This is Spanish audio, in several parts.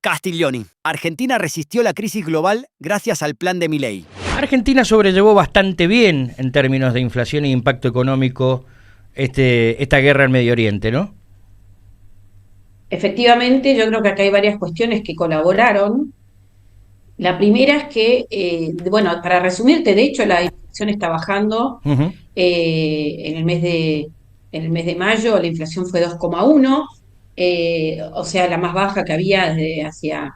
Castiglioni. Argentina resistió la crisis global gracias al plan de Milei. Argentina sobrellevó bastante bien en términos de inflación e impacto económico esta guerra en Medio Oriente, ¿no? Efectivamente, yo creo que acá hay varias cuestiones que colaboraron. La primera es que, para resumirte, de hecho la inflación está bajando. Uh-huh. En el mes de mayo la inflación fue 2,1, o sea, la más baja que había desde hacía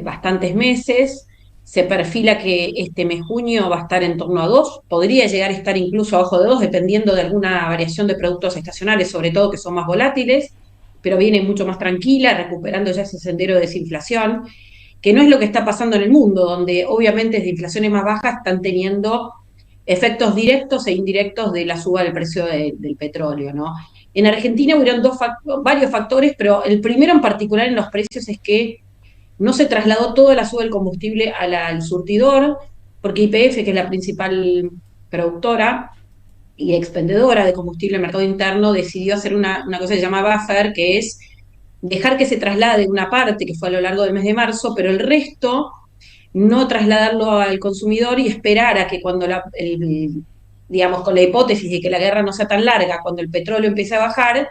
bastantes meses. Se perfila que este mes junio va a estar en torno a 2, podría llegar a estar incluso abajo de 2, dependiendo de alguna variación de productos estacionales, sobre todo que son más volátiles, pero viene mucho más tranquila, recuperando ya ese sendero de desinflación, que no es lo que está pasando en el mundo, donde obviamente desde inflaciones más bajas están teniendo efectos directos e indirectos de la suba del precio del petróleo, ¿no? En Argentina hubieron varios factores, pero el primero en particular en los precios es que no se trasladó toda la suba del combustible al surtidor, porque YPF, que es la principal productora y expendedora de combustible en el mercado interno, decidió hacer una cosa que se llama buffer, que es dejar que se traslade una parte, que fue a lo largo del mes de marzo, pero el resto no trasladarlo al consumidor y esperar a que cuando digamos, con la hipótesis de que la guerra no sea tan larga, cuando el petróleo empiece a bajar,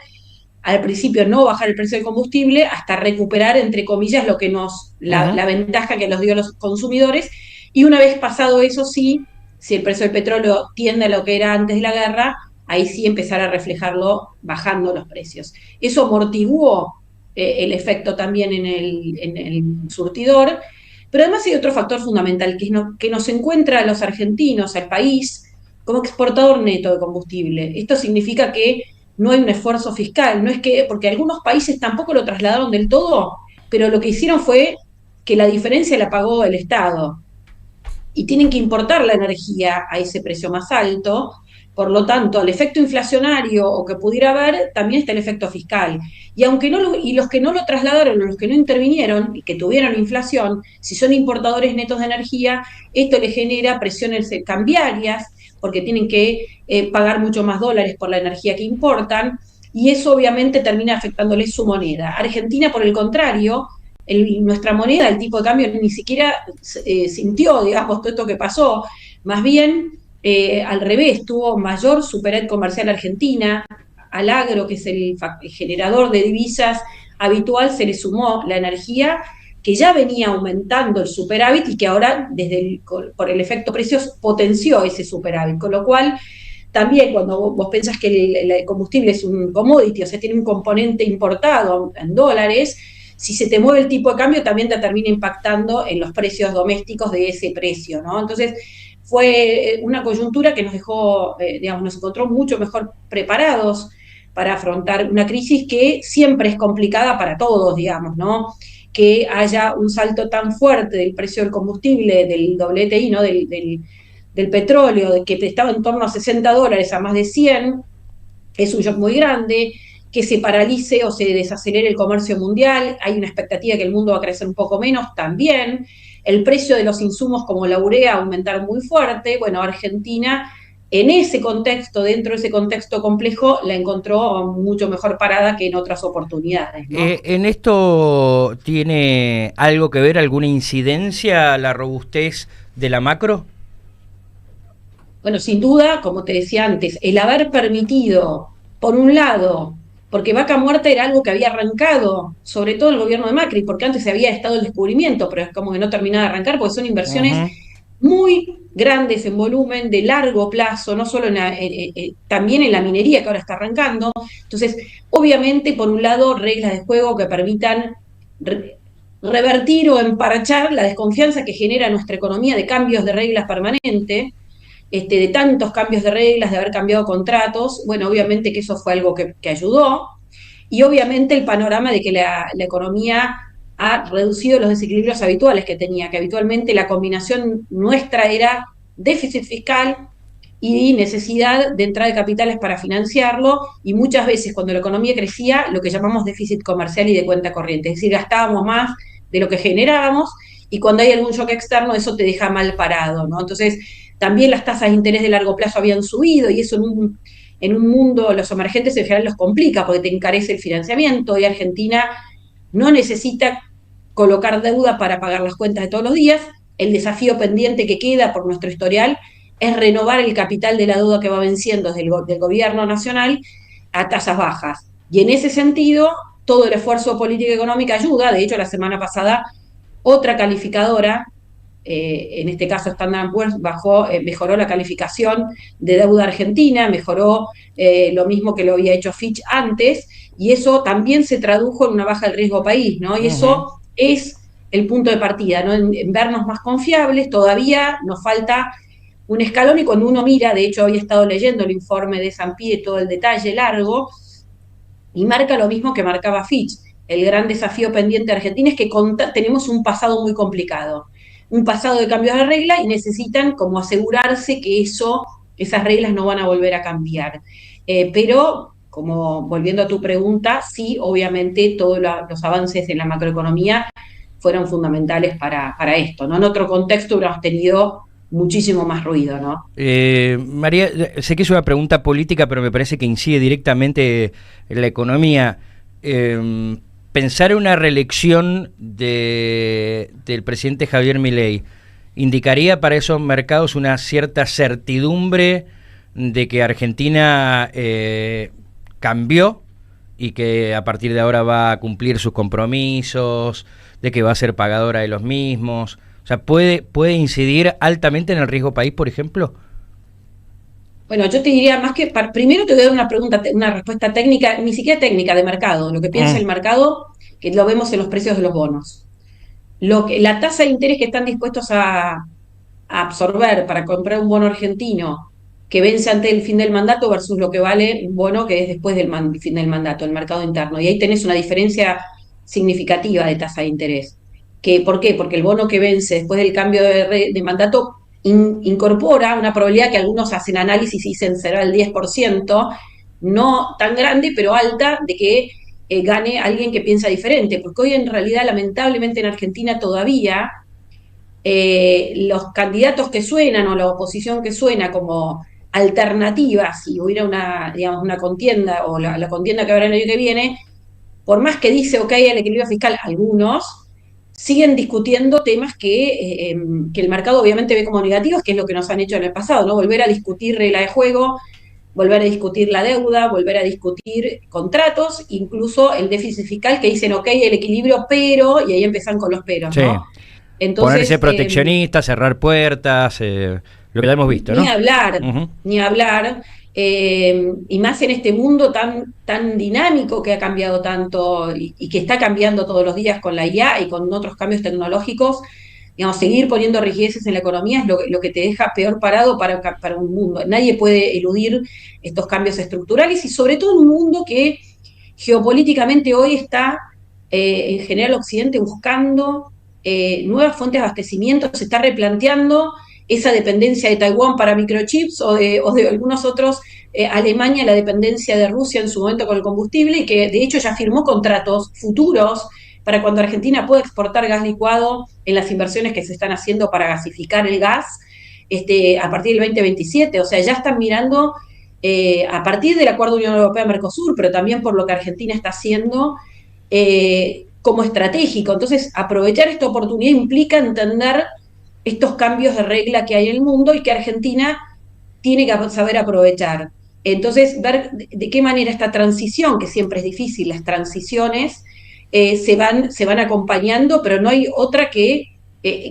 al principio no bajar el precio del combustible hasta recuperar, entre comillas, lo que la ventaja que nos dio a los consumidores, y una vez pasado eso, sí, si el precio del petróleo tiende a lo que era antes de la guerra, ahí sí empezar a reflejarlo bajando los precios. Eso amortiguó el efecto también en el surtidor, pero además hay otro factor fundamental, que nos encuentra a los argentinos, al país, como exportador neto de combustible. Esto significa que no hay un esfuerzo fiscal, no es que, porque algunos países tampoco lo trasladaron del todo, pero lo que hicieron fue que la diferencia la pagó el Estado. Y tienen que importar la energía a ese precio más alto, por lo tanto, el efecto inflacionario o que pudiera haber, también está el efecto fiscal. Y aunque los que no lo trasladaron, o los que no intervinieron y que tuvieron inflación, si son importadores netos de energía, esto les genera presiones cambiarias, porque tienen que pagar mucho más dólares por la energía que importan, y eso obviamente termina afectándoles su moneda. Argentina, por el contrario, nuestra moneda, el tipo de cambio, ni siquiera sintió, digamos, todo esto que pasó, más bien al revés, tuvo mayor superávit comercial Argentina, al agro, que es el generador de divisas habitual, se le sumó la energía, que ya venía aumentando el superávit y que ahora, por el efecto precios, potenció ese superávit, con lo cual también cuando vos pensás que el combustible es un commodity, o sea, tiene un componente importado en dólares, si se te mueve el tipo de cambio también te termina impactando en los precios domésticos de ese precio, ¿no? Entonces, fue una coyuntura que nos dejó, nos encontró mucho mejor preparados para afrontar una crisis que siempre es complicada para todos, digamos, ¿no? Que haya un salto tan fuerte del precio del combustible, del WTI, ¿no? Del petróleo, que estaba en torno a $60 a más de 100, es un shock muy grande, que se paralice o se desacelere el comercio mundial, hay una expectativa que el mundo va a crecer un poco menos también, el precio de los insumos como la urea aumentaron muy fuerte. Bueno, Argentina en ese contexto, dentro de ese contexto complejo, la encontró mucho mejor parada que en otras oportunidades, ¿no? ¿En esto tiene algo que ver, alguna incidencia la robustez de la macro? Bueno, sin duda, como te decía antes, el haber permitido, por un lado, porque Vaca Muerta era algo que había arrancado, sobre todo el gobierno de Macri, porque antes se había estado el descubrimiento, pero es como que no terminaba de arrancar, porque son inversiones muy grandes en volumen, de largo plazo, no solo también en la minería que ahora está arrancando. Entonces, obviamente, por un lado, reglas de juego que permitan revertir o emparchar la desconfianza que genera nuestra economía de cambios de reglas permanente, de tantos cambios de reglas, de haber cambiado contratos. Bueno, obviamente que eso fue algo que ayudó, y obviamente el panorama de que la economía ha reducido los desequilibrios habituales que tenía, que habitualmente la combinación nuestra era déficit fiscal y necesidad de entrada de capitales para financiarlo, y muchas veces cuando la economía crecía, lo que llamamos déficit comercial y de cuenta corriente, es decir, gastábamos más de lo que generábamos, y cuando hay algún shock externo eso te deja mal parado, ¿no? Entonces, también las tasas de interés de largo plazo habían subido, y eso en un mundo, los emergentes en general los complica, porque te encarece el financiamiento, y Argentina no necesita colocar deuda para pagar las cuentas de todos los días. El desafío pendiente que queda por nuestro historial es renovar el capital de la deuda que va venciendo desde del gobierno nacional a tasas bajas. Y en ese sentido, todo el esfuerzo de política económica ayuda. De hecho, la semana pasada, otra calificadora, en este caso Standard & Poor's, mejoró la calificación de deuda argentina, mejoró lo mismo que lo había hecho Fitch antes, y eso también se tradujo en una baja del riesgo país, ¿no? Y eso es el punto de partida, ¿no? En vernos más confiables. Todavía nos falta un escalón, y cuando uno mira, de hecho había estado leyendo el informe de S&P, todo el detalle largo, y marca lo mismo que marcaba Fitch. El gran desafío pendiente de Argentina es que tenemos un pasado muy complicado, un pasado de cambios de regla, y necesitan como asegurarse que esas reglas no van a volver a cambiar. Pero, como volviendo a tu pregunta, sí, obviamente todos los avances en la macroeconomía fueron fundamentales para esto, ¿no? En otro contexto hubiéramos tenido muchísimo más ruido, ¿no? María, sé que es una pregunta política, pero me parece que incide directamente en la economía. Pensar en una reelección del presidente Javier Milei, ¿indicaría para esos mercados una cierta certidumbre de que Argentina cambió y que a partir de ahora va a cumplir sus compromisos, de que va a ser pagadora de los mismos? O sea, ¿puede incidir altamente en el riesgo país, por ejemplo? Bueno, yo te diría más que, primero te voy a dar una respuesta técnica, ni siquiera técnica, de mercado. Lo que piensa el mercado, que lo vemos en los precios de los bonos. La tasa de interés que están dispuestos a absorber para comprar un bono argentino que vence antes del fin del mandato versus lo que vale un bono que es después del fin del mandato, el mercado interno. Y ahí tenés una diferencia significativa de tasa de interés. ¿Por qué? Porque el bono que vence después del cambio de mandato incorpora una probabilidad que algunos hacen análisis y dicen será el 10%, no tan grande, pero alta, de que gane alguien que piensa diferente. Porque hoy en realidad, lamentablemente en Argentina todavía, los candidatos que suenan o la oposición que suena como alternativa, si hubiera una contienda, o la contienda que habrá el año que viene, por más que dice ok al equilibrio fiscal, algunos siguen discutiendo temas que el mercado obviamente ve como negativos, que es lo que nos han hecho en el pasado, ¿no? Volver a discutir regla de juego, volver a discutir la deuda, volver a discutir contratos, incluso el déficit fiscal, que dicen ok el equilibrio, pero, y ahí empiezan con los peros, Sí. ¿no? Entonces, ponerse proteccionista, cerrar puertas, lo que ya hemos visto, ¿no? Ni hablar, y más en este mundo tan dinámico que ha cambiado tanto y que está cambiando todos los días con la IA y con otros cambios tecnológicos. Digamos, seguir poniendo rigideces en la economía es lo que te deja peor parado para un mundo. Nadie puede eludir estos cambios estructurales, y sobre todo en un mundo que geopolíticamente hoy está, en general, Occidente buscando nuevas fuentes de abastecimiento, se está replanteando esa dependencia de Taiwán para microchips o de algunos otros, Alemania, la dependencia de Rusia en su momento con el combustible, y que de hecho ya firmó contratos futuros para cuando Argentina pueda exportar gas licuado en las inversiones que se están haciendo para gasificar el gas a partir del 2027. O sea, ya están mirando, a partir del acuerdo Unión Europea-Mercosur, pero también por lo que Argentina está haciendo, como estratégico. Entonces, aprovechar esta oportunidad implica entender estos cambios de regla que hay en el mundo y que Argentina tiene que saber aprovechar. Entonces, ver de qué manera esta transición, que siempre es difícil, las transiciones se van acompañando, pero no hay otra que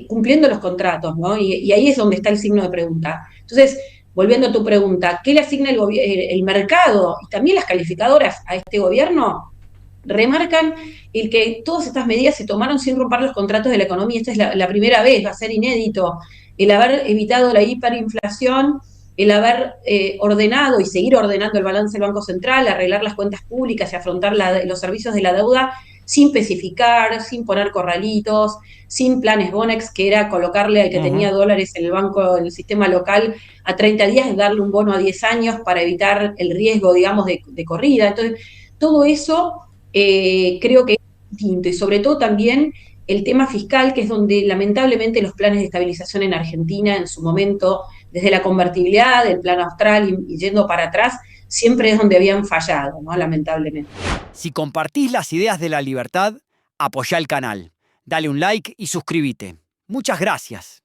cumpliendo los contratos, ¿no? Y ahí es donde está el signo de pregunta. Entonces, volviendo a tu pregunta, ¿qué le asigna el mercado y también las calificadoras a este gobierno? Remarcan el que todas estas medidas se tomaron sin romper los contratos de la economía. Esta es la primera vez, va a ser inédito, el haber evitado la hiperinflación, el haber ordenado y seguir ordenando el balance del Banco Central, arreglar las cuentas públicas y afrontar los servicios de la deuda sin especificar, sin poner corralitos, sin planes Bonex, que era colocarle al que tenía dólares en el banco, en el sistema local, a 30 días, darle un bono a 10 años para evitar el riesgo, digamos, de corrida. Entonces, todo eso creo que es distinto, y sobre todo también el tema fiscal, que es donde lamentablemente los planes de estabilización en Argentina en su momento, desde la convertibilidad, del plan austral y yendo para atrás, siempre es donde habían fallado, ¿no? Lamentablemente. Si compartís las ideas de La Libertad, apoyá el canal. Dale un like y suscríbete. Muchas gracias.